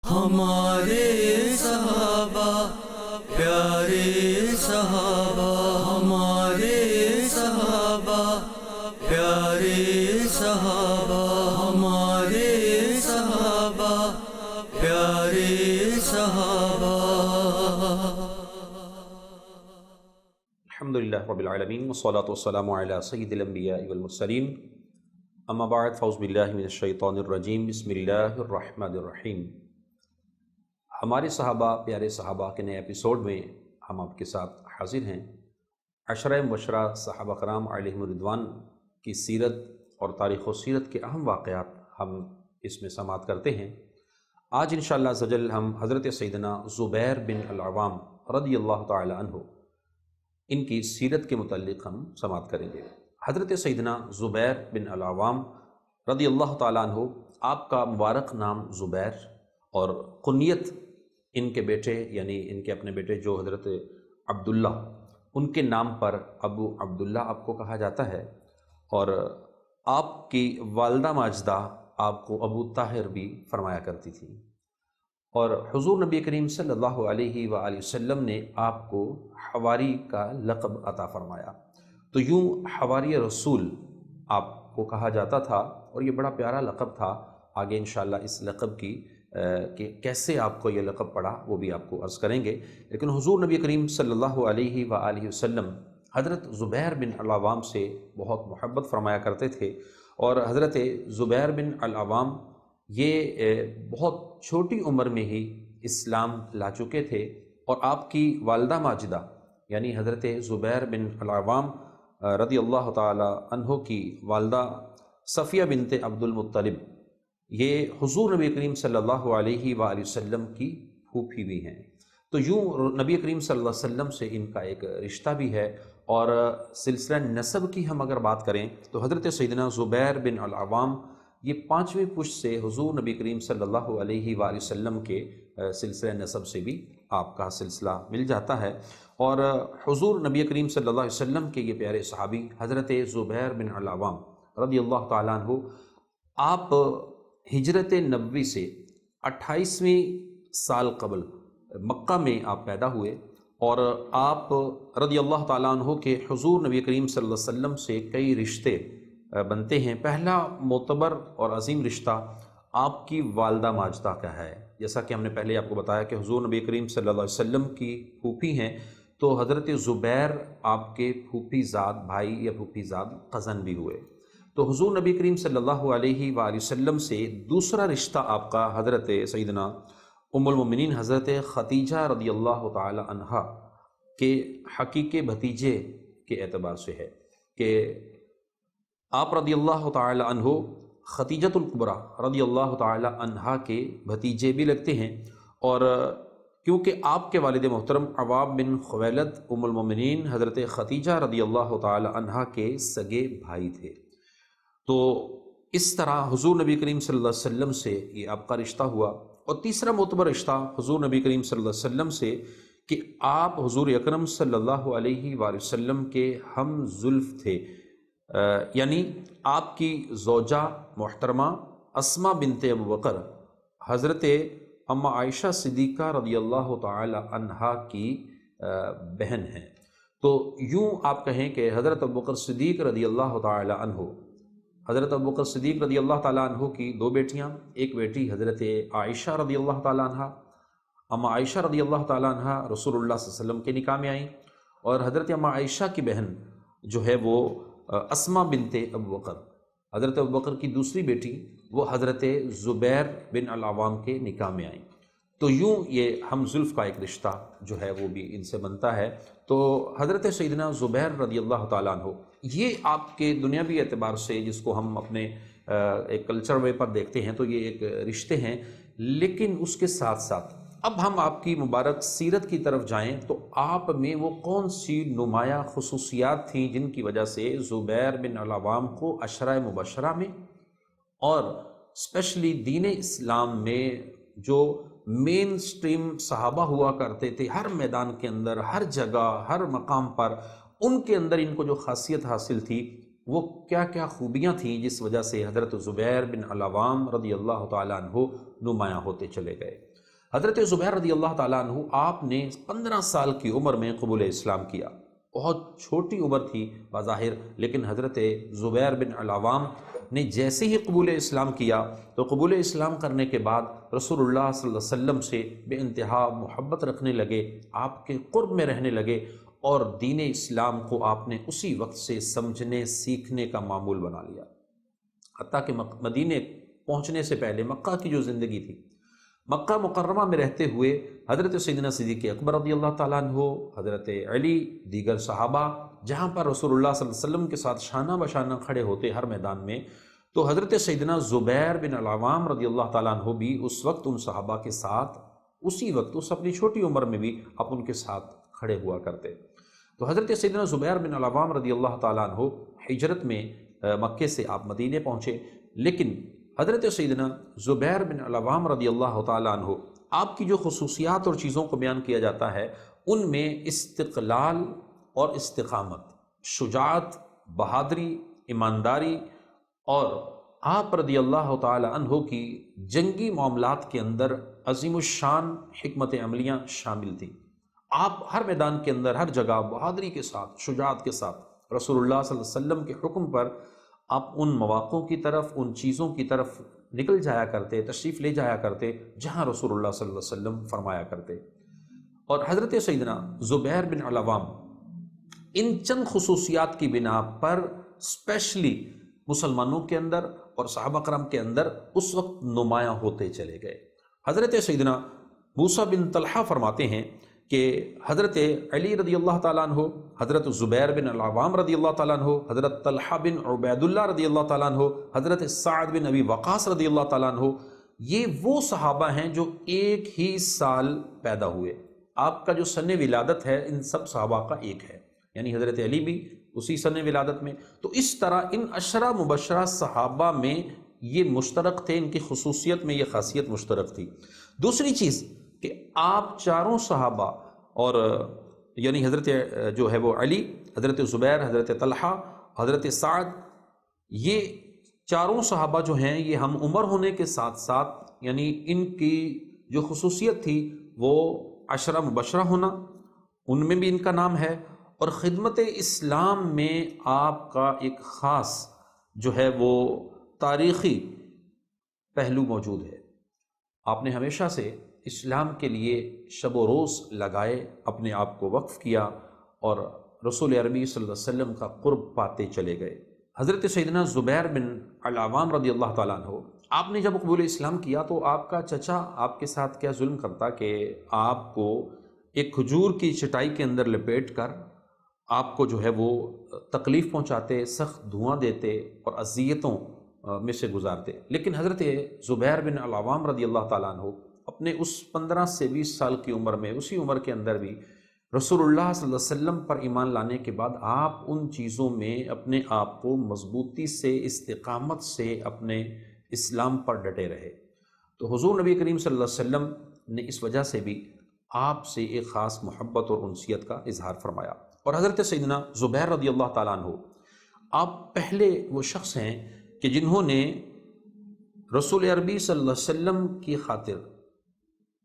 ہمارے صحابہ پیارے صحابہ، ہمارے صحابہ پیارے صحابہ، ہمارے صحابہ پیارے صحابہ۔ الحمدللہ رب العالمین والصلاة والسلام علی سید الانبیاء والمرسلین، اما بعد فاعوذ باللہ من الشیطان الرجیم، بسم اللہ الرحمن الرحیم۔ ہمارے صحابہ پیارے صحابہ کے نئے ایپیسوڈ میں ہم آپ کے ساتھ حاضر ہیں۔ عشرہ مبشرہ صحابہ کرام علیہم الرضوان کی سیرت اور تاریخ و سیرت کے اہم واقعات ہم اس میں سماعت کرتے ہیں۔ آج انشاءاللہ عز و جل ہم حضرت سیدنا زبیر بن العوام رضی اللہ تعالی عنہ ان کی سیرت کے متعلق ہم سماعت کریں گے۔ حضرت سیدنا زبیر بن العوام رضی اللہ تعالیٰ عنہ، آپ کا مبارک نام زبیر اور کنیت ان کے بیٹے یعنی ان کے اپنے بیٹے جو حضرت عبداللہ، ان کے نام پر ابو عبداللہ آپ کو کہا جاتا ہے، اور آپ کی والدہ ماجدہ آپ کو ابو طاہر بھی فرمایا کرتی تھی، اور حضور نبی کریم صلی اللہ علیہ وآلہ وسلم نے آپ کو حواری کا لقب عطا فرمایا۔ تو یوں حواری رسول آپ کو کہا جاتا تھا، اور یہ بڑا پیارا لقب تھا۔ آگے انشاءاللہ اس لقب کی کہ کیسے آپ کو یہ لقب پڑا وہ بھی آپ کو عرض کریں گے، لیکن حضور نبی کریم صلی اللہ علیہ وآلہ وسلم حضرت زبیر بن العوام سے بہت محبت فرمایا کرتے تھے، اور حضرت زبیر بن العوام یہ بہت چھوٹی عمر میں ہی اسلام لا چکے تھے، اور آپ کی والدہ ماجدہ یعنی حضرت زبیر بن العوام رضی اللہ تعالی عنہ کی والدہ صفیہ بنت عبد المطلب، یہ حضور نبی کریم صلی اللہ علیہ وآلہ وسلم کی پھوپھی بھی ہیں۔ تو یوں نبی کریم صلی اللہ علیہ وسلم سے ان کا ایک رشتہ بھی ہے، اور سلسلہ نسب کی ہم اگر بات کریں تو حضرت سیدنا زبیر بن العوام یہ 5ویں پشت سے حضور نبی کریم صلی اللہ علیہ وآلہ وسلم کے سلسلہ نسب سے بھی آپ کا سلسلہ مل جاتا ہے، اور حضور نبی کریم صلی اللہ علیہ وسلم کے یہ پیارے صحابی حضرت زبیر بن العوام رضی اللہ تعالیٰ عنہ، آپ ہجرت نبوی سے 28ویں سال قبل مکہ میں آپ پیدا ہوئے، اور آپ رضی اللہ تعالیٰ عنہ کے حضور نبی کریم صلی اللہ علیہ وسلم سے کئی رشتے بنتے ہیں۔ پہلا معتبر اور عظیم رشتہ آپ کی والدہ ماجدہ کا ہے، جیسا کہ ہم نے پہلے آپ کو بتایا کہ حضور نبی کریم صلی اللہ علیہ وسلم کی پھوپھی ہیں، تو حضرت زبیر آپ کے پھوپھی زاد بھائی یا پھوپھی زاد قزن بھی ہوئے۔ تو حضور نبی کریم صلی اللہ علیہ وآلہ وسلم سے دوسرا رشتہ آپ کا حضرت سیدنا ام المؤمنین حضرت خدیجہ رضی اللہ تعالی عنہا کے حقیقی بھتیجے کے اعتبار سے ہے، کہ آپ رضی اللہ تعالی عنہ خدیجۃ الکبریٰ رضی اللہ تعالی عنہا کے بھتیجے بھی لگتے ہیں، اور کیونکہ آپ کے والد محترم عوام بن خویلد ام المؤمنین حضرت خدیجہ رضی اللہ تعالی عنہا کے سگے بھائی تھے، تو اس طرح حضور نبی کریم صلی اللہ علیہ وسلم سے یہ آپ کا رشتہ ہوا۔ اور تیسرا معتبر رشتہ حضور نبی کریم صلی اللہ علیہ وسلم سے کہ آپ حضور اکرم صلی اللہ علیہ وآلہ وسلم کے ہم زلف تھے، یعنی آپ کی زوجہ محترمہ اسماء بنت ابو بکر حضرت اما عائشہ صدیقہ رضی اللہ تعالی عنہا کی بہن ہیں۔ تو یوں آپ کہیں کہ حضرت ابو بکر صدیق رضی اللہ تعالی عنہ، حضرت ابو بکر صدیق رضی اللہ تعالیٰ عنہ کی دو بیٹیاں، ایک بیٹی حضرت عائشہ رضی اللہ تعالیٰ عنہ، اما عائشہ رضی اللہ تعالیٰ عنہ رسول اللہ صلی اللہ علیہ وسلم کے نکاح میں آئیں، اور حضرت اما عائشہ کی بہن جو ہے وہ اسماء بنت ابو بکر، حضرت ابو بکر کی دوسری بیٹی، وہ حضرت زبیر بن العوام کے نکاح میں آئیں۔ تو یوں یہ ہم زلف کا ایک رشتہ جو ہے وہ بھی ان سے بنتا ہے۔ تو حضرت سیدنا زبیر رضی اللہ تعالیٰ عنہ یہ آپ کے دنیاوی اعتبار سے جس کو ہم اپنے ایک کلچر وے پر دیکھتے ہیں تو یہ ایک رشتے ہیں، لیکن اس کے ساتھ ساتھ اب ہم آپ کی مبارک سیرت کی طرف جائیں تو آپ میں وہ کون سی نمایاں خصوصیات تھیں جن کی وجہ سے زبیر بن العوام کو عشرہ مبشرہ میں اور اسپیشلی دین اسلام میں جو مین سٹریم صحابہ ہوا کرتے تھے، ہر میدان کے اندر، ہر جگہ، ہر مقام پر ان کے اندر ان کو جو خاصیت حاصل تھی وہ کیا کیا خوبیاں تھیں جس وجہ سے حضرت زبیر بن العوام رضی اللہ تعالیٰ عنہ نمایاں ہوتے چلے گئے۔ حضرت زبیر رضی اللہ تعالیٰ عنہ آپ نے 15 سال کی عمر میں قبول اسلام کیا۔ بہت چھوٹی عمر تھی بظاہر، لیکن حضرت زبیر بن العوام نے جیسے ہی قبول اسلام کیا تو قبول اسلام کرنے کے بعد رسول اللہ صلی اللہ علیہ وسلم سے بے انتہا محبت رکھنے لگے، آپ کے قرب میں رہنے لگے، اور دین اسلام کو آپ نے اسی وقت سے سمجھنے سیکھنے کا معمول بنا لیا۔ حتیٰ کہ مدینے پہنچنے سے پہلے مکہ کی جو زندگی تھی، مکہ مکرمہ میں رہتے ہوئے حضرت سیدنا صدیق اکبر رضی اللہ تعالیٰ عنہ، حضرت علی، دیگر صحابہ جہاں پر رسول اللہ صلی اللہ علیہ وسلم کے ساتھ شانہ بشانہ کھڑے ہوتے ہر میدان میں، تو حضرت سیدنا زبیر بن العوام رضی اللہ تعالیٰ عنہ بھی اس وقت ان صحابہ کے ساتھ، اسی وقت اس اپنی چھوٹی عمر میں بھی آپ ان کے ساتھ کھڑے ہوا کرتے۔ تو حضرت سیدنا زبیر بن العوام رضی اللہ تعالیٰ عنہ ہجرت میں مکے سے آپ مدینے پہنچے، لیکن حضرت سیدنا زبیر بن العوام رضی اللہ تعالیٰ عنہ آپ کی جو خصوصیات اور چیزوں کو بیان کیا جاتا ہے، ان میں استقلال اور استقامت، شجاعت، بہادری، ایمانداری، اور آپ رضی اللہ تعالیٰ عنہ کی جنگی معاملات کے اندر عظیم الشان حکمت عملیاں شامل تھیں۔ آپ ہر میدان کے اندر ہر جگہ بہادری کے ساتھ، شجاعت کے ساتھ رسول اللہ صلی اللہ علیہ وسلم کے حکم پر آپ ان مواقعوں کی طرف، ان چیزوں کی طرف نکل جایا کرتے، تشریف لے جایا کرتے جہاں رسول اللہ صلی اللہ علیہ وسلم فرمایا کرتے۔ اور حضرت سیدنا زبیر بن العوام ان چند خصوصیات کی بنا پر اسپیشلی مسلمانوں کے اندر اور صحابہ کرام کے اندر اس وقت نمایاں ہوتے چلے گئے۔ حضرت سیدنا موسیٰ بن طلحہ فرماتے ہیں کہ حضرت علی رضی اللہ تعالیٰ عنہ، حضرت زبیر بن العوام رضی اللہ تعالیٰ عنہ، حضرت طلحہ بن عبید اللہ رضی اللہ تعالیٰ عنہ، حضرت سعد بن ابی وقاص رضی اللہ تعالیٰ عنہ، یہ وہ صحابہ ہیں جو ایک ہی سال پیدا ہوئے۔ آپ کا جو سن ولادت ہے ان سب صحابہ کا ایک ہے، یعنی حضرت علی بھی اسی سن ولادت میں۔ تو اس طرح ان عشرہ مبشرہ صحابہ میں یہ مشترک تھے، ان کی خصوصیت میں یہ خاصیت مشترک تھی۔ دوسری چیز کہ آپ چاروں صحابہ، اور یعنی حضرت جو ہے وہ علی، حضرت زبیر، حضرت طلحہ، حضرت سعد، یہ چاروں صحابہ جو ہیں یہ ہم عمر ہونے کے ساتھ ساتھ، یعنی ان کی جو خصوصیت تھی وہ عشرہ مبشرہ ہونا، ان میں بھی ان کا نام ہے، اور خدمت اسلام میں آپ کا ایک خاص جو ہے وہ تاریخی پہلو موجود ہے۔ آپ نے ہمیشہ سے اسلام کے لیے شب و روز لگائے، اپنے آپ کو وقف کیا، اور رسول عربی صلی اللہ علیہ وسلم کا قرب پاتے چلے گئے۔ حضرت سیدنا زبیر بن العوام رضی اللہ تعالیٰ عنہ، آپ نے جب قبول اسلام کیا تو آپ کا چچا آپ کے ساتھ کیا ظلم کرتا کہ آپ کو ایک کھجور کی چٹائی کے اندر لپیٹ کر آپ کو جو ہے وہ تکلیف پہنچاتے، سخت دھواں دیتے اور اذیتوں میں سے گزارتے۔ لیکن حضرت زبیر بن العوام رضی اللہ تعالیٰ عنہ اپنے اس 15 سے 20 سال کی عمر میں، اسی عمر کے اندر بھی رسول اللہ صلی اللہ علیہ وسلم پر ایمان لانے کے بعد آپ ان چیزوں میں اپنے آپ کو مضبوطی سے، استقامت سے اپنے اسلام پر ڈٹے رہے۔ تو حضور نبی کریم صلی اللہ علیہ وسلم نے اس وجہ سے بھی آپ سے ایک خاص محبت اور انسیت کا اظہار فرمایا۔ اور حضرت سیدنا زبیر رضی اللہ تعالیٰ عنہ، آپ پہلے وہ شخص ہیں کہ جنہوں نے رسول عربی صلی اللہ علیہ وسلم کی خاطر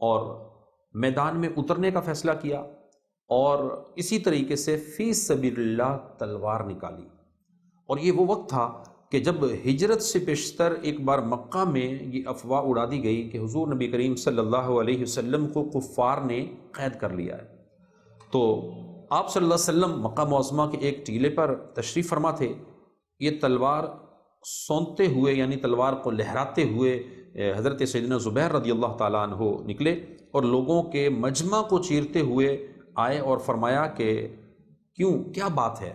اور میدان میں اترنے کا فیصلہ کیا، اور اسی طریقے سے فی سبیل اللہ تلوار نکالی۔ اور یہ وہ وقت تھا کہ جب ہجرت سے پیشتر ایک بار مکہ میں یہ افواہ اڑا دی گئی کہ حضور نبی کریم صلی اللہ علیہ وسلم کو کفار نے قید کر لیا ہے۔ تو آپ صلی اللہ علیہ وسلم مکہ معظمہ کے ایک ٹیلے پر تشریف فرما تھے، یہ تلوار سونتے ہوئے، یعنی تلوار کو لہراتے ہوئے حضرت سیدنا زبیر رضی اللہ تعالیٰ عنہ نکلے اور لوگوں کے مجمع کو چیرتے ہوئے آئے اور فرمایا کہ کیوں، کیا بات ہے،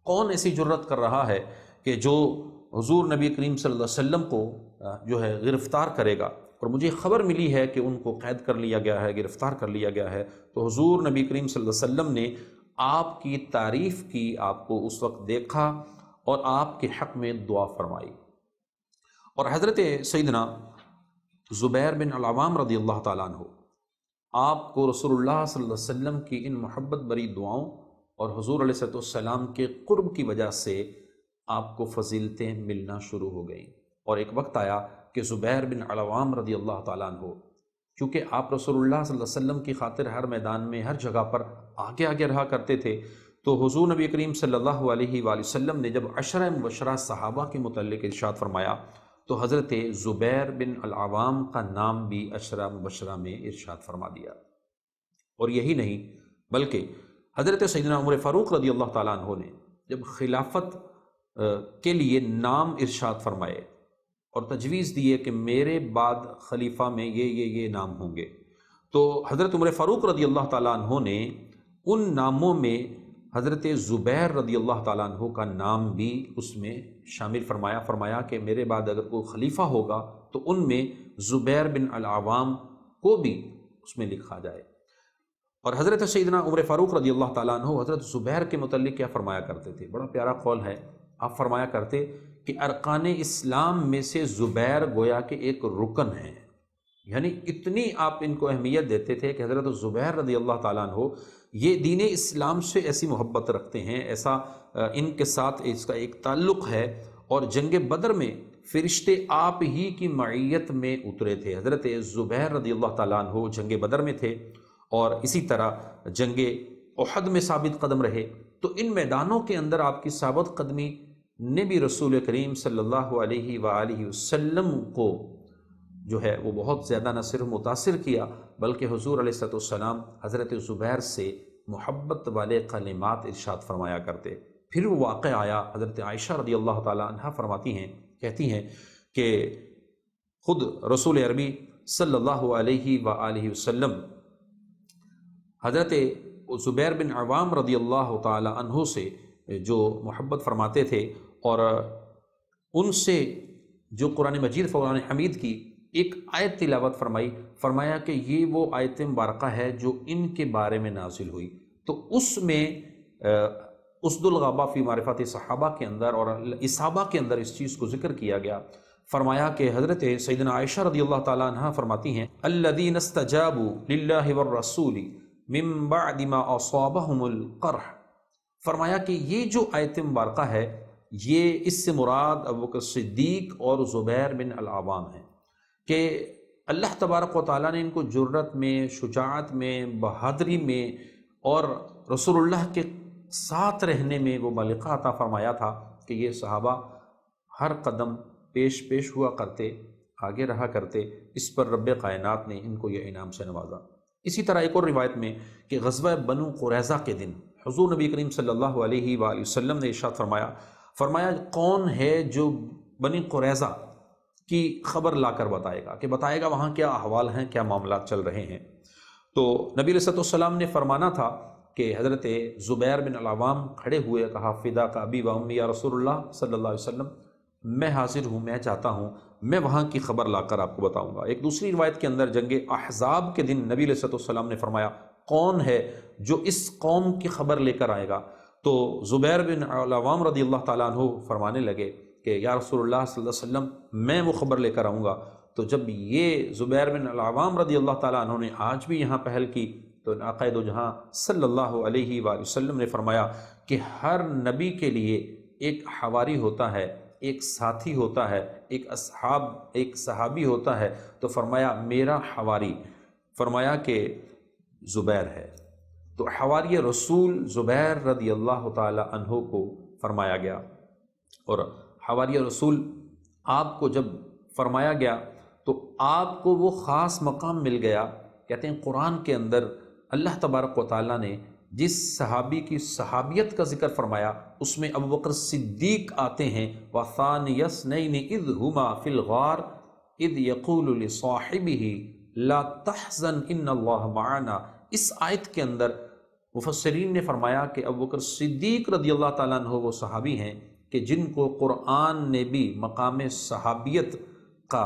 کون ایسی جرت کر رہا ہے کہ جو حضور نبی کریم صلی اللہ علیہ وسلم کو جو ہے گرفتار کرے گا؟ اور مجھے خبر ملی ہے کہ ان کو قید کر لیا گیا ہے، گرفتار کر لیا گیا ہے۔ تو حضور نبی کریم صلی اللہ علیہ وسلم نے آپ کی تعریف کی، آپ کو اس وقت دیکھا اور آپ کے حق میں دعا فرمائی۔ اور حضرت سیدنا زبیر بن العوام رضی اللہ تعالیٰ عنہ، آپ کو رسول اللہ صلی اللہ علیہ وسلم کی ان محبت بری دعاؤں اور حضور علیہ السلام کے قرب کی وجہ سے آپ کو فضیلتیں ملنا شروع ہو گئیں، اور ایک وقت آیا کہ زبیر بن العوام رضی اللہ تعالیٰ عنہ، چونکہ آپ رسول اللہ صلی اللہ علیہ وسلم کی خاطر ہر میدان میں ہر جگہ پر آگے آگے رہا کرتے تھے، تو حضور نبی کریم صلی اللہ علیہ وآلہ وسلم نے جب عشرہ مبشرہ صحابہ کے متعلق ارشاد فرمایا تو حضرت زبیر بن العوام کا نام بھی عشرہ مبشرہ میں ارشاد فرما دیا۔ اور یہی نہیں بلکہ حضرت سیدنا عمر فاروق رضی اللہ تعالیٰ عنہ نے جب خلافت کے لیے نام ارشاد فرمائے اور تجویز دیے کہ میرے بعد خلیفہ میں یہ نام ہوں گے، تو حضرت عمر فاروق رضی اللہ تعالیٰ عنہ نے ان ناموں میں حضرت زبیر رضی اللہ تعالیٰ عنہ کا نام بھی اس میں شامل فرمایا کہ میرے بعد اگر کوئی خلیفہ ہوگا تو ان میں زبیر بن العوام کو بھی اس میں لکھا جائے۔ اور حضرت سیدنا عمر فاروق رضی اللہ تعالیٰ عنہ حضرت زبیر کے متعلق کیا فرمایا کرتے تھے؟ بڑا پیارا قول ہے، آپ فرمایا کرتے کہ ارکان اسلام میں سے زبیر گویا کہ ایک رکن ہے، یعنی اتنی آپ ان کو اہمیت دیتے تھے کہ حضرت زبیر رضی اللہ تعالیٰ عنہ یہ دین اسلام سے ایسی محبت رکھتے ہیں، ایسا ان کے ساتھ اس کا ایک تعلق ہے، اور جنگ بدر میں فرشتے آپ ہی کی معیت میں اترے تھے۔ حضرت زبیر رضی اللہ تعالیٰ عنہ جنگ بدر میں تھے، اور اسی طرح جنگ احد میں ثابت قدم رہے، تو ان میدانوں کے اندر آپ کی ثابت قدمی نے بھی رسول کریم صلی اللہ علیہ وآلہ وسلم کو جو ہے وہ بہت زیادہ نہ صرف متاثر کیا، بلکہ حضور علیہ السلام حضرت زبیر سے محبت والے کلمات ارشاد فرمایا کرتے۔ پھر وہ واقع آیا، حضرت عائشہ رضی اللہ تعالیٰ عنہ کہتی ہیں کہ خود رسول عربی صلی اللہ علیہ وآلہ وسلم حضرت زبیر بن عوام رضی اللہ تعالیٰ عنہ سے جو محبت فرماتے تھے، اور ان سے جو قرآن مجید فقران حمید کی ایک آیت تلاوت فرمایا کہ یہ وہ آیت مبارکہ ہے جو ان کے بارے میں نازل ہوئی، تو اس میں اسد الغابہ فی معرفت صحابہ کے اندر اور اصحابہ کے اندر اس چیز کو ذکر کیا گیا۔ فرمایا کہ حضرت سیدنا عائشہ رضی اللہ تعالیٰ عنہ فرماتی ہیں الذین استجابوا للہ والرسول من بعد ما اصابہم القرح، فرمایا کہ یہ جو آیت مبارکہ ہے یہ اس سے مراد ابوبکر صدیق اور زبیر بن العوام ہیں، کہ اللہ تبارک و تعالیٰ نے ان کو جرت میں، شجاعت میں، بہادری میں اور رسول اللہ کے ساتھ رہنے میں وہ ملکہ عطا فرمایا تھا کہ یہ صحابہ ہر قدم پیش ہوا کرتے، آگے رہا کرتے، اس پر رب کائنات نے ان کو یہ انعام سے نوازا۔ اسی طرح ایک اور روایت میں کہ غزوہ بنو قریظہ کے دن حضور نبی کریم صلی اللہ علیہ وآلہ وسلم نے ارشاد فرمایا کون ہے جو بنی قریظہ کی خبر لا کر بتائے گا وہاں کیا احوال ہیں، کیا معاملات چل رہے ہیں۔ تو نبی علیہ السلام نے فرمانا تھا کہ حضرت زبیر بن العوام کھڑے ہوئے، کہا فدا کا ابی و امی یا رسول اللہ صلی اللہ علیہ وسلم، میں حاضر ہوں، میں چاہتا ہوں میں وہاں کی خبر لا کر آپ کو بتاؤں گا۔ ایک دوسری روایت کے اندر جنگ احزاب کے دن نبی علیہ السلام نے فرمایا کون ہے جو اس قوم کی خبر لے کر آئے گا، تو زبیر بن العوام رضی اللہ تعالیٰ عنہ فرمانے لگے کہ یا رسول اللہ صلی اللہ علیہ وسلم میں وہ خبر لے کر آؤں گا۔ تو جب یہ زبیر بن العوام رضی اللہ تعالیٰ عنہ نے آج بھی یہاں پہل کی، تو آقا دو جہاں صلی اللہ علیہ وآلہ وسلم نے فرمایا کہ ہر نبی کے لیے ایک حواری ہوتا ہے، ایک ساتھی ہوتا ہے، ایک صحابی ہوتا ہے، تو فرمایا میرا حواری فرمایا کہ زبیر ہے، تو حواری رسول زبیر رضی اللہ تعالی عنہ کو فرمایا گیا۔ اور حواری رسول آپ کو جب فرمایا گیا تو آپ کو وہ خاص مقام مل گیا۔ کہتے ہیں قرآن کے اندر اللہ تبارک و تعالیٰ نے جس صحابی کی صحابیت کا ذکر فرمایا اس میں ابوبکر صدیق آتے ہیں، وَثَانِيَ اثْنَيْنِ إِذْ هُمَا فِي الْغَارِ إِذْ يَقُولُ لِصَاحِبِهِ لَا تَحْزَنْ إِنَّ اللَّهَ مَعَنَا۔ اس آیت کے اندر مفسرین نے فرمایا کہ ابوبکر صدیق رضی اللہ تعالیٰ عنہ وہ صحابی ہیں کہ جن کو قرآن نے بھی مقام صحابیت کا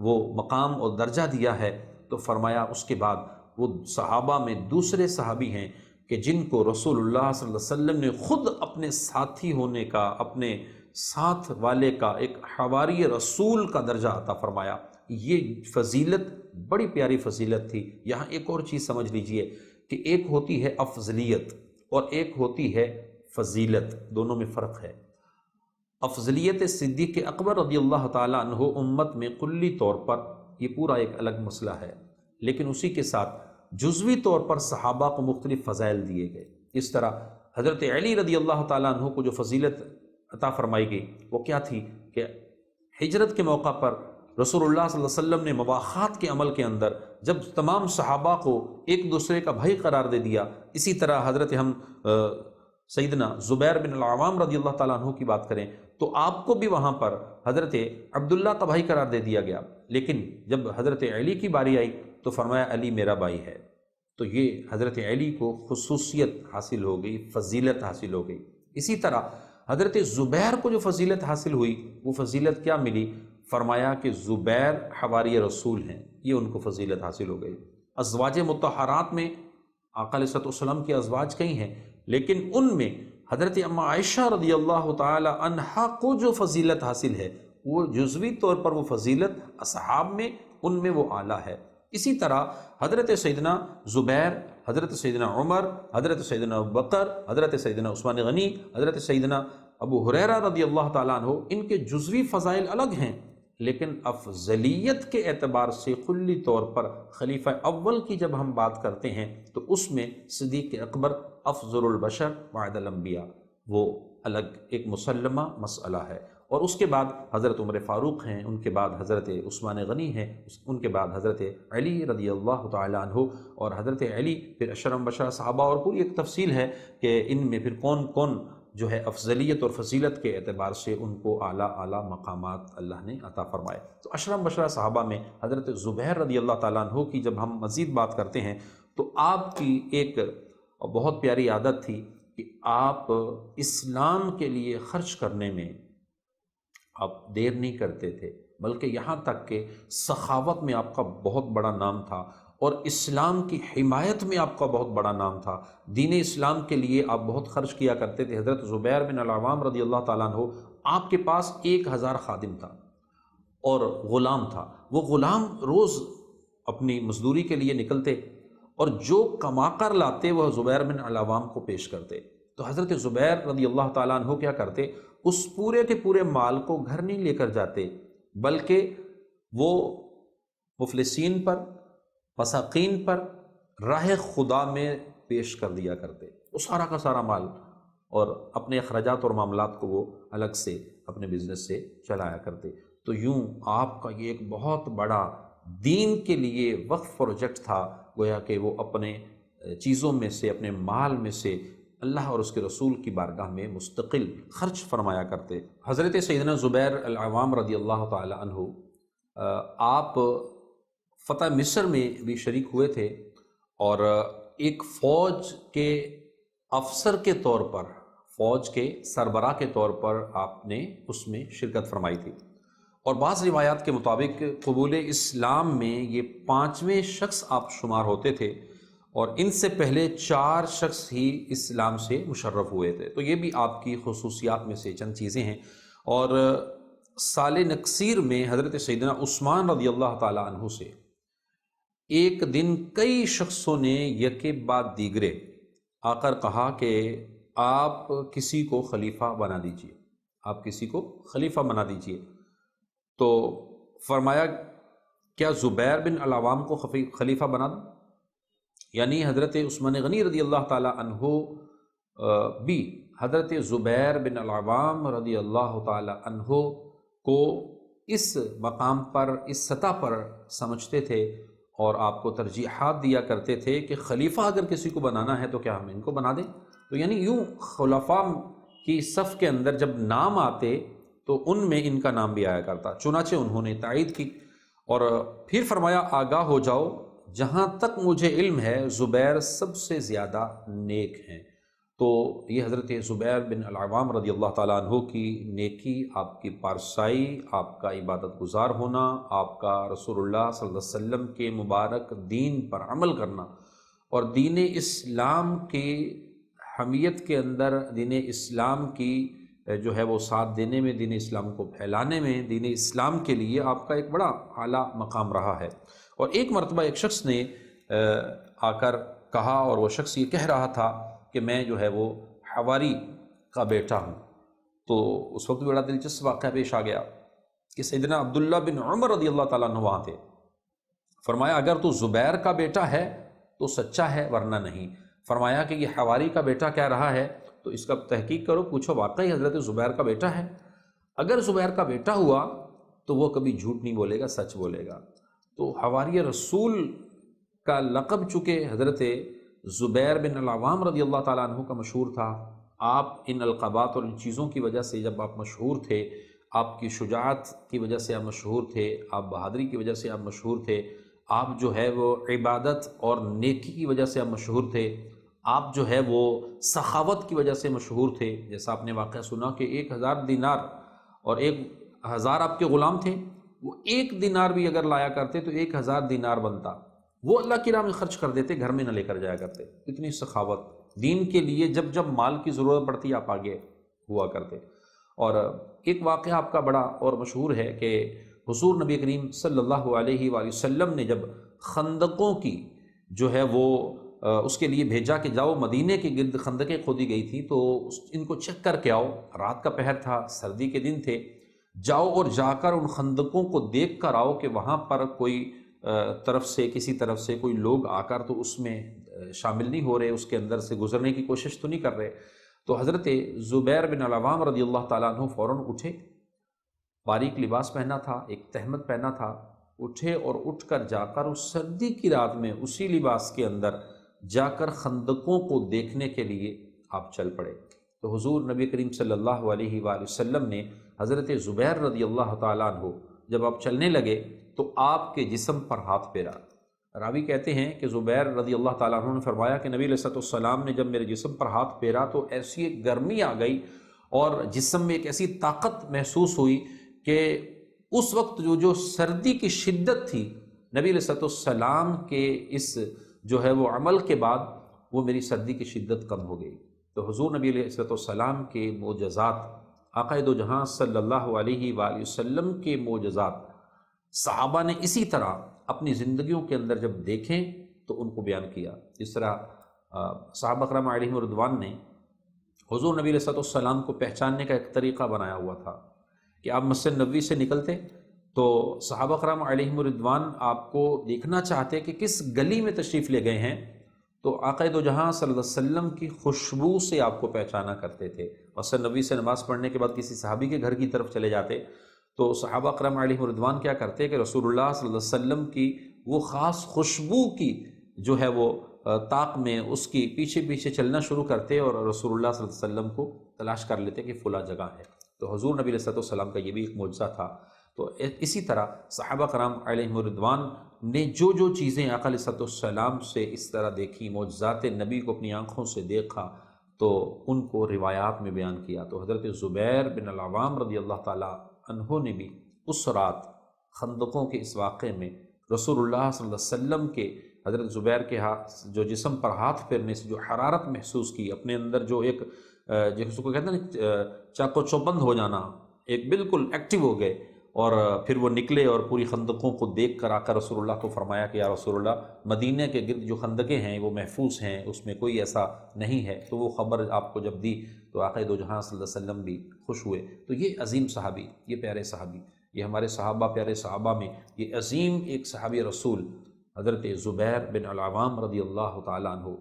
وہ مقام اور درجہ دیا ہے، تو فرمایا اس کے بعد وہ صحابہ میں دوسرے صحابی ہیں کہ جن کو رسول اللہ صلی اللہ علیہ وسلم نے خود اپنے ساتھی ہونے کا، اپنے ساتھ والے کا، ایک حواری رسول کا درجہ عطا فرمایا۔ یہ فضیلت بڑی پیاری فضیلت تھی۔ یہاں ایک اور چیز سمجھ لیجئے کہ ایک ہوتی ہے افضلیت اور ایک ہوتی ہے فضیلت، دونوں میں فرق ہے۔ افضلیت صدیق اکبر رضی اللہ تعالیٰ عنہ امت میں کلی طور پر یہ پورا ایک الگ مسئلہ ہے، لیکن اسی کے ساتھ جزوی طور پر صحابہ کو مختلف فضائل دیے گئے۔ اس طرح حضرت علی رضی اللہ تعالیٰ عنہ کو جو فضیلت عطا فرمائی گئی وہ کیا تھی کہ ہجرت کے موقع پر رسول اللہ صلی اللہ علیہ وسلم نے مواخات کے عمل کے اندر جب تمام صحابہ کو ایک دوسرے کا بھائی قرار دے دیا، اسی طرح حضرت سیدنا زبیر بن العوام رضی اللہ تعالیٰ عنہ کی بات کریں تو آپ کو بھی وہاں پر حضرت عبداللہ کا بھائی قرار دے دیا گیا، لیکن جب حضرت علی کی باری آئی تو فرمایا علی میرا بھائی ہے۔ تو یہ حضرت علی کو خصوصیت حاصل ہو گئی، فضیلت حاصل ہو گئی۔ اسی طرح حضرت زبیر کو جو فضیلت حاصل ہوئی وہ فضیلت کیا ملی؟ فرمایا کہ زبیر حواری رسول ہیں، یہ ان کو فضیلت حاصل ہو گئی۔ ازواج مطہرات میں آقا علیہ السلام کی ازواج کئی ہیں، لیکن ان میں حضرت اما عائشہ رضی اللہ تعالی عنہا کو جو فضیلت حاصل ہے وہ جزوی طور پر وہ فضیلت اصحاب میں ان میں وہ اعلیٰ ہے۔ اسی طرح حضرت سیدنا زبیر، حضرت سیدنا عمر، حضرت سیدنا ابوبکر، حضرت سیدنا عثمان غنی، حضرت سیدنا ابو ہریرہ رضی اللہ تعالیٰ عنہ، ان کے جزوی فضائل الگ ہیں، لیکن افضلیت کے اعتبار سے کلی طور پر خلیفہ اول کی جب ہم بات کرتے ہیں تو اس میں صدیق اکبر افضل البشر بعد الانبیاء وہ الگ ایک مسلمہ مسئلہ ہے، اور اس کے بعد حضرت عمر فاروق ہیں، ان کے بعد حضرت عثمان غنی ہیں، ان کے بعد حضرت علی رضی اللہ تعالیٰ عنہ، اور حضرت علی پھر اشرم بشرہ صحابہ، اور پوری ایک تفصیل ہے کہ ان میں پھر کون کون جو ہے افضلیت اور فضیلت کے اعتبار سے ان کو اعلیٰ اعلیٰ مقامات اللہ نے عطا فرمائے۔ تو اشرم بشرہ صحابہ میں حضرت زبیر رضی اللہ تعالیٰ عنہ کی جب ہم مزید بات کرتے ہیں تو آپ کی ایک بہت پیاری عادت تھی کہ آپ اسلام کے لیے خرچ کرنے میں آپ دیر نہیں کرتے تھے، بلکہ یہاں تک کہ سخاوت میں آپ کا بہت بڑا نام تھا، اور اسلام کی حمایت میں آپ کا بہت بڑا نام تھا، دین اسلام کے لیے آپ بہت خرچ کیا کرتے تھے۔ حضرت زبیر بن العوام رضی اللہ تعالیٰ عنہ، آپ کے پاس 1000 خادم تھا اور غلام تھا، وہ غلام روز اپنی مزدوری کے لیے نکلتے اور جو کما کر لاتے وہ زبیر بن العوام کو پیش کرتے۔ تو حضرت زبیر رضی اللہ تعالیٰ عنہ کیا کرتے، اس پورے کے پورے مال کو گھر نہیں لے کر جاتے، بلکہ وہ مفلسین پر، مساکین پر، راہ خدا میں پیش کر دیا کرتے، وہ سارا کا سارا مال، اور اپنے اخراجات اور معاملات کو وہ الگ سے اپنے بزنس سے چلایا کرتے۔ تو یوں آپ کا یہ ایک بہت بڑا دین کے لیے وقف پروجیکٹ تھا، گویا کہ وہ اپنے چیزوں میں سے، اپنے مال میں سے اللہ اور اس کے رسول کی بارگاہ میں مستقل خرچ فرمایا کرتے۔ حضرت سیدنا زبیر العوام رضی اللہ تعالی عنہ آپ فتح مصر میں بھی شریک ہوئے تھے، اور ایک فوج کے افسر کے طور پر، فوج کے سربراہ کے طور پر آپ نے اس میں شرکت فرمائی تھی، اور بعض روایات کے مطابق قبول اسلام میں یہ 5ویں شخص آپ شمار ہوتے تھے، اور ان سے پہلے 4 شخص ہی اسلام سے مشرف ہوئے تھے۔ تو یہ بھی آپ کی خصوصیات میں سے چند چیزیں ہیں۔ اور سال نکسیر میں حضرت سیدنا عثمان رضی اللہ تعالی عنہ سے ایک دن کئی شخصوں نے یکے بعد دیگرے آ کر کہا کہ آپ کسی کو خلیفہ بنا دیجئے، آپ کسی کو خلیفہ بنا دیجئے۔ تو فرمایا کیا زبیر بن العوام کو خلیفہ بنا دوں؟ یعنی حضرت عثمان غنی رضی اللہ تعالی عنہ بھی حضرت زبیر بن العوام رضی اللہ تعالی عنہ کو اس مقام پر، اس سطح پر سمجھتے تھے، اور آپ کو ترجیحات دیا کرتے تھے کہ خلیفہ اگر کسی کو بنانا ہے تو کیا ہم ان کو بنا دیں؟ تو یعنی یوں خلفاء کی صف کے اندر جب نام آتے تو ان میں ان کا نام بھی آیا کرتا، چنانچہ انہوں نے تائید کی، اور پھر فرمایا آگاہ ہو جاؤ، جہاں تک مجھے علم ہے زبیر سب سے زیادہ نیک ہیں۔ تو یہ حضرت زبیر بن العوام رضی اللہ تعالیٰ عنہ کی نیکی، آپ کی پارسائی، آپ کا عبادت گزار ہونا، آپ کا رسول اللہ صلی اللہ علیہ وسلم کے مبارک دین پر عمل کرنا، اور دین اسلام کی حمیت کے اندر، دین اسلام کی جو ہے وہ ساتھ دینے میں، دین اسلام کو پھیلانے میں، دین اسلام کے لیے آپ کا ایک بڑا اعلیٰ مقام رہا ہے۔ اور ایک مرتبہ ایک شخص نے آ کر کہا، اور وہ شخص یہ کہہ رہا تھا کہ میں جو ہے وہ حواری کا بیٹا ہوں۔ تو اس وقت بھی بڑا دلچسپ واقعہ پیش آ گیا کہ سیدنا عبداللہ بن عمر رضی اللہ تعالیٰ عنہ وہاں تھے۔ فرمایا اگر تو زبیر کا بیٹا ہے تو سچا ہے ورنہ نہیں۔ فرمایا کہ یہ حواری کا بیٹا کہہ رہا ہے تو اس کا تحقیق کرو، پوچھو واقعی حضرت زبیر کا بیٹا ہے؟ اگر زبیر کا بیٹا ہوا تو وہ کبھی جھوٹ نہیں بولے گا، سچ بولے گا۔ تو حواری رسول کا لقب چونکہ حضرت زبیر بن العوام رضی اللہ تعالیٰ عنہ کا مشہور تھا، آپ ان القابات اور ان چیزوں کی وجہ سے جب آپ مشہور تھے، آپ کی شجاعت کی وجہ سے آپ مشہور تھے، آپ بہادری کی وجہ سے آپ مشہور تھے، آپ جو ہے وہ عبادت اور نیکی کی وجہ سے آپ مشہور تھے، آپ جو ہے وہ سخاوت کی وجہ سے مشہور تھے۔ جیسا آپ نے واقعہ سنا کہ 1000 دینار اور 1000 آپ کے غلام تھے، وہ 1 دینار بھی اگر لایا کرتے تو 1000 دینار بنتا، وہ اللہ کی راہ میں خرچ کر دیتے، گھر میں نہ لے کر جایا کرتے۔ اتنی سخاوت، دین کے لیے جب جب مال کی ضرورت پڑتی آپ آگے ہوا کرتے۔ اور ایک واقعہ آپ کا بڑا اور مشہور ہے کہ حضور نبی کریم صلی اللہ علیہ وآلہ وسلم نے جب خندقوں کی جو ہے وہ اس کے لیے بھیجا کہ جاؤ مدینے کے گرد خندقیں کھودی گئی تھی تو ان کو چیک کر کے آؤ، رات کا پہر تھا، سردی کے دن تھے، جاؤ اور جا کر ان خندقوں کو دیکھ کر آؤ کہ وہاں پر کوئی کسی طرف سے کوئی لوگ آ کر تو اس میں شامل نہیں ہو رہے، اس کے اندر سے گزرنے کی کوشش تو نہیں کر رہے۔ تو حضرت زبیر بن العوام رضی اللہ تعالیٰ عنہ فوراً اٹھے، باریک لباس پہنا تھا، ایک تہمت پہنا تھا، اٹھے اور اٹھ کر جا کر اس سردی کی رات میں اسی لباس کے اندر جا کر خندقوں کو دیکھنے کے لیے آپ چل پڑے۔ تو حضور نبی کریم صلی اللہ علیہ وآلہ وسلم نے حضرت زبیر رضی اللہ تعالیٰ عنہ جب آپ چلنے لگے تو آپ کے جسم پر ہاتھ پھیرا۔ راوی کہتے ہیں کہ زبیر رضی اللہ تعالیٰ عنہ نے فرمایا کہ نبی علیہ الصلوۃ والسلام نے جب میرے جسم پر ہاتھ پھیرا تو ایسی ایک گرمی آ گئی اور جسم میں ایک ایسی طاقت محسوس ہوئی کہ اس وقت جو سردی کی شدت تھی، نبی علیہ الصلوۃ والسلام کے اس جو ہے وہ عمل کے بعد وہ میری سردی کی شدت کم ہو گئی۔ تو حضور نبی علیہ الصلوۃ والسلام کے معجزات، آقا دو جہاں صلی اللہ علیہ وآلہ وسلم کے معجزات صحابہ نے اسی طرح اپنی زندگیوں کے اندر جب دیکھیں تو ان کو بیان کیا۔ جس طرح صحابہ کرام علیہم رضوان نے حضور نبی علیہ الصلوۃ والسلام کو پہچاننے کا ایک طریقہ بنایا ہوا تھا کہ آپ مسجد نبوی سے نکلتے تو صحابہ کرام علیہم رضوان آپ کو دیکھنا چاہتے کہ کس گلی میں تشریف لے گئے ہیں، تو آقا دو جہاں صلی اللہ علیہ وسلم کی خوشبو سے آپ کو پہچانا کرتے تھے۔ مسجد نبوی سے نماز پڑھنے کے بعد کسی صحابی کے گھر کی طرف چلے جاتے تو صحابہ کرام علیہم رضوان کیا کرتے کہ رسول اللہ صلی اللہ علیہ وسلم کی وہ خاص خوشبو کی جو ہے وہ طاق میں اس کی پیچھے پیچھے چلنا شروع کرتے اور رسول اللہ صلی اللہ علیہ وسلم کو تلاش کر لیتے کہ فلاں جگہ ہے۔ تو حضور نبی علیہ الصلوۃ والسلام کا یہ بھی ایک معجزہ تھا۔ تو اسی طرح صحابہ کرام علیہم رضوان نے جو چیزیں آقا علیہ الصلوۃ والسلام سے اس طرح دیکھی، معجزات نبی کو اپنی آنکھوں سے دیکھا، تو ان کو روایات میں بیان کیا۔ تو حضرت زبیر بن العوام رضی اللہ تعالیٰ عنہ نے بھی اس رات خندقوں کے اس واقعے میں رسول اللہ صلی اللہ علیہ وسلم کے حضرت زبیر کے ہاتھ جو جسم پر ہاتھ پھیرنے سے جو حرارت محسوس کی، اپنے اندر جو ایک جس کو کہتے ہیں نا چاقو چوبند ہو جانا، ایک بالکل ایکٹیو ہو گئے، اور پھر وہ نکلے اور پوری خندقوں کو دیکھ کر آ کر رسول اللہ کو فرمایا کہ یا رسول اللہ، مدینہ کے گرد جو خندقیں ہیں وہ محفوظ ہیں، اس میں کوئی ایسا نہیں ہے۔ تو وہ خبر آپ کو جب دی تو آقا دو جہاں صلی اللہ علیہ وسلم بھی خوش ہوئے۔ تو یہ عظیم صحابی، یہ پیارے صحابی، یہ ہمارے صحابہ پیارے صحابہ میں یہ عظیم ایک صحابی رسول حضرت زبیر بن العوام رضی اللہ تعالیٰ عنہ،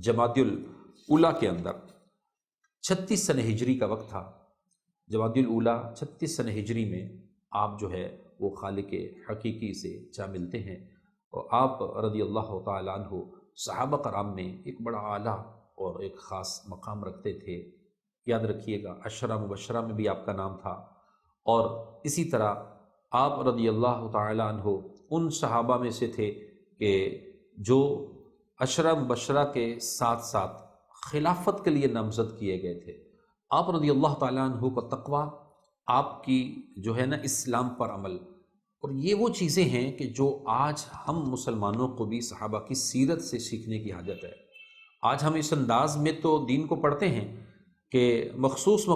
جمادی الاولیٰ کے اندر 36 سنہ ہجری کا وقت تھا۔ جمادی الاولیٰ 36 سنہ ہجری میں آپ جو ہے وہ خالق حقیقی سے جا ملتے ہیں، اور آپ رضی اللہ تعالیٰ عنہ صحابہ کرام میں ایک بڑا اعلیٰ اور ایک خاص مقام رکھتے تھے۔ یاد رکھیے گا 10 مبشرہ میں بھی آپ کا نام تھا، اور اسی طرح آپ رضی اللہ تعالیٰ عنہ ان صحابہ میں سے تھے کہ جو 10 مبشرہ کے ساتھ ساتھ خلافت کے لیے نامزد کیے گئے تھے۔ آپ رضی اللہ تعالیٰ عنہ کا تقویٰ، آپ کی جو ہے نا اسلام پر عمل، اور یہ وہ چیزیں ہیں کہ جو آج ہم مسلمانوں کو بھی صحابہ کی سیرت سے سیکھنے کی حاجت ہے۔ آج ہم اس انداز میں تو دین کو پڑھتے ہیں کہ مخصوص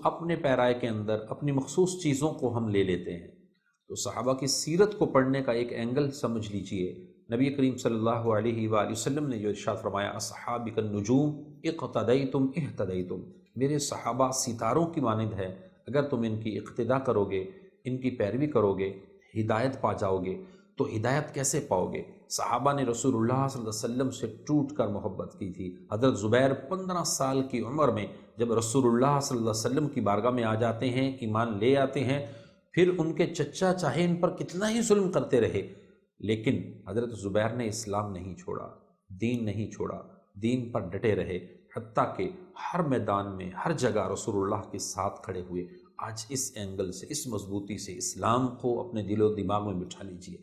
اپنے پیرائے کے اندر اپنی مخصوص چیزوں کو ہم لے لیتے ہیں۔ تو صحابہ کی سیرت کو پڑھنے کا ایک اینگل سمجھ لیجئے، نبی کریم صلی اللہ علیہ وآلہ وسلم نے جو ارشاد فرمایا اصحابی کالنجوم اقتدیتم اہتدیتم، میرے صحابہ ستاروں کی مانند ہے، اگر تم ان کی اقتداء کرو گے، ان کی پیروی کرو گے، ہدایت پا جاؤ گے۔ تو ہدایت کیسے پاؤ گے؟ صحابہ نے رسول اللہ صلی اللہ علیہ وسلم سے ٹوٹ کر محبت کی تھی۔ حضرت زبیر 15 سال کی عمر میں جب رسول اللہ صلی اللہ علیہ وسلم کی بارگاہ میں آ جاتے ہیں، ایمان لے آتے ہیں، پھر ان کے چچا چاہے ان پر کتنا ہی ظلم کرتے رہے، لیکن حضرت زبیر نے اسلام نہیں چھوڑا، دین نہیں چھوڑا، دین پر ڈٹے رہے، حتیٰ کہ ہر میدان میں ہر جگہ رسول اللہ کے ساتھ کھڑے ہوئے۔ آج اس اینگل سے، اس مضبوطی سے اسلام کو اپنے دل و دماغ میں بٹھا لیجئے،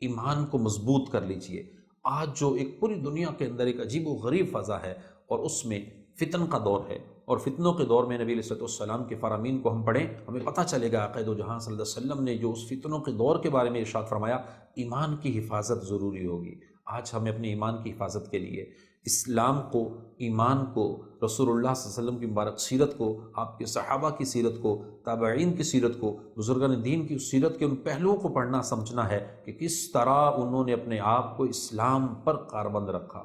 ایمان کو مضبوط کر لیجئے۔ آج جو ایک پوری دنیا کے اندر ایک عجیب و غریب فضا ہے اور اس میں فتن کا دور ہے، اور فتنوں کے دور میں نبی علیہ السلام کے فرامین کو ہم پڑھیں، ہمیں پتہ چلے گا عقائد و جہاں صلی اللہ علیہ وسلم نے جو اس فتنوں کے دور کے بارے میں ارشاد فرمایا، ایمان کی حفاظت ضروری ہوگی۔ آج ہمیں اپنے ایمان کی حفاظت کے لیے اسلام کو، ایمان کو، رسول اللہ صلی اللہ علیہ وسلم کی مبارک سیرت کو، آپ کے صحابہ کی سیرت کو، تابعین کی سیرت کو، بزرگان دین کی اس سیرت کے ان پہلوؤں کو پڑھنا سمجھنا ہے کہ کس طرح انہوں نے اپنے آپ کو اسلام پر کاربند رکھا۔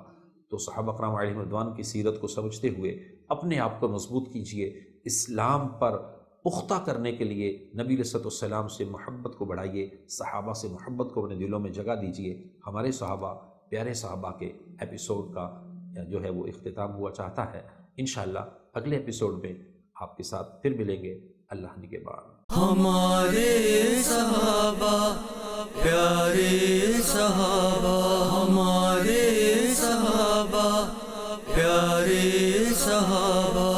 تو صحابہ کرام علیہم رضوان کی سیرت کو سمجھتے ہوئے اپنے آپ کو مضبوط کیجئے، اسلام پر پختہ کرنے کے لیے نبی علیہ السلام سے محبت کو بڑھائیے، صحابہ سے محبت کو اپنے دلوں میں جگہ دیجئے۔ ہمارے صحابہ، پیارے صحابہ کے ایپیسوڈ کا جو ہے وہ اختتام ہوا چاہتا ہے۔ انشاءاللہ اگلے ایپیسوڈ میں آپ کے ساتھ پھر ملیں گے اللہ نے کے بعد۔ ہمارے صحابہ، پیارے صحابہ، ہمارے صحابہ، پیارے صحابہ۔